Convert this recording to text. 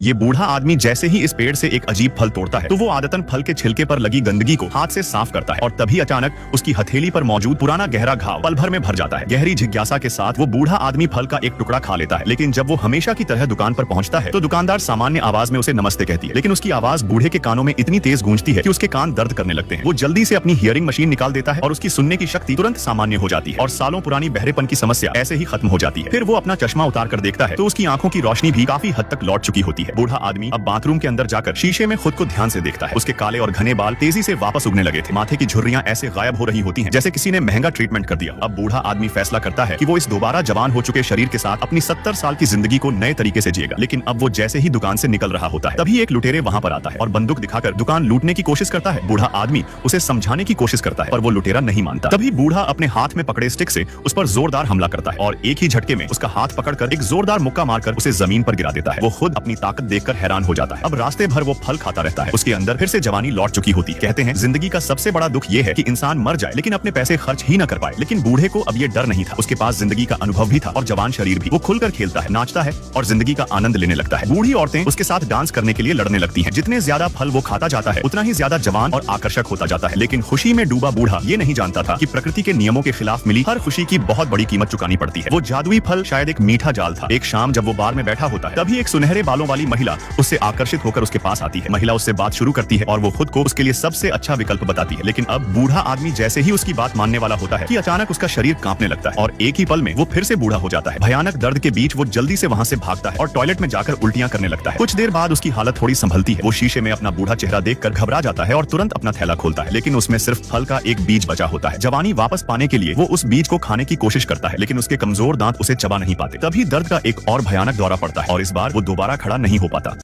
ये बूढ़ा आदमी जैसे ही इस पेड़ से एक अजीब फल तोड़ता है तो वो आदतन फल के छिलके पर लगी गंदगी को हाथ से साफ करता है और तभी अचानक उसकी हथेली पर मौजूद पुराना गहरा घाव पल भर में भर जाता है। गहरी जिज्ञासा के साथ वो बूढ़ा आदमी फल का एक टुकड़ा खा लेता है, लेकिन जब वो हमेशा की तरह दुकान पर पहुंचता है तो दुकानदार सामान्य आवाज में उसे नमस्ते कहती है, लेकिन उसकी आवाज बूढ़े के कानों में इतनी तेज गूंजती है कि उसके कान दर्द करने लगते हैं। वो जल्दी से अपनी हियरिंग मशीन निकाल देता है और उसकी सुनने की शक्ति तुरंत सामान्य हो जाती है और सालों पुरानी बहरेपन की समस्या ऐसे ही खत्म हो जाती है। फिर वो अपना चश्मा उतार कर देखता है तो उसकी आंखों की रोशनी भी काफी हद तक लौट चुकी होती है। बूढ़ा आदमी अब बाथरूम के अंदर जाकर शीशे में खुद को ध्यान से देखता है। उसके काले और घने बाल तेजी से वापस उगने लगे थे, माथे की झुर्रियां ऐसे गायब हो रही होती हैं जैसे किसी ने महंगा ट्रीटमेंट कर दिया। अब बूढ़ा आदमी फैसला करता है कि वो इस दोबारा जवान हो चुके शरीर के साथ अपनी 70 साल की जिंदगी को नए तरीके से जिएगा। लेकिन अब वो जैसे ही दुकान से निकल रहा होता है तभी एक लुटेरे वहां पर आता है और बंदूक दिखाकर दुकान लूटने की कोशिश करता है। बूढ़ा आदमी उसे समझाने की कोशिश करता है पर वो लुटेरा नहीं मानता। तभी बूढ़ा अपने हाथ में पकड़े स्टिक से उस पर जोरदार हमला करता है और एक ही झटके में उसका हाथ पकड़कर एक जोरदार मुक्का मारकर उसे जमीन पर गिरा देता है। वो खुद अपनी ताकत देखकर हैरान हो जाता है। अब रास्ते भर वो फल खाता रहता है। उसके अंदर फिर से जवानी लौट चुकी होती है। कहते हैं जिंदगी का सबसे बड़ा दुख ये है कि इंसान मर जाए लेकिन अपने पैसे खर्च ही न कर पाए। लेकिन बूढ़े को अब ये डर नहीं था। उसके पास जिंदगी का अनुभव भी था और जवान शरीर भी। वो खुलकर खेलता है, नाचता है और जिंदगी का आनंद लेने लगता है। बूढ़ी औरतें उसके साथ डांस करने के लिए लड़ने लगती हैं। जितने ज्यादा फल वो खाता जाता है उतना ही ज्यादा जवान और आकर्षक होता जाता है। लेकिन खुशी में डूबा बूढ़ा ये नहीं जानता था कि प्रकृति के नियमों के खिलाफ मिली हर खुशी की बहुत बड़ी कीमत चुकानी पड़ती है। वो जादुई फल शायद एक मीठा जाल था। एक शाम जब वो बार में बैठा होता है तभी एक सुनहरे बालों वाली महिला उससे आकर्षित होकर उसके पास आती है। महिला उससे बात शुरू करती है और वो खुद को उसके लिए सबसे अच्छा विकल्प बताती है। लेकिन अब बूढ़ा आदमी जैसे ही उसकी बात मानने वाला होता है कि अचानक उसका शरीर कांपने लगता है और एक ही पल में वो फिर से बूढ़ा हो जाता है। भयानक दर्द के बीच वो जल्दी से वहां से भागता है और टॉयलेट में जाकर उल्टियां करने लगता है। कुछ देर बाद उसकी हालत थोड़ी संभलती है। वो शीशे में अपना बूढ़ा चेहरा देखकर घबरा जाता है और तुरंत अपना थैला खोलता है, लेकिन उसमें सिर्फ फल का एक बीज बचा होता है। जवानी वापस पाने के लिए वो उस बीज को खाने की कोशिश करता है, लेकिन उसके कमजोर दांत उसे चबा नहीं पाते। तभी दर्द का एक और भयानक दौरा पड़ता है और इस बार वो दोबारा खड़ा नहीं हो पाता।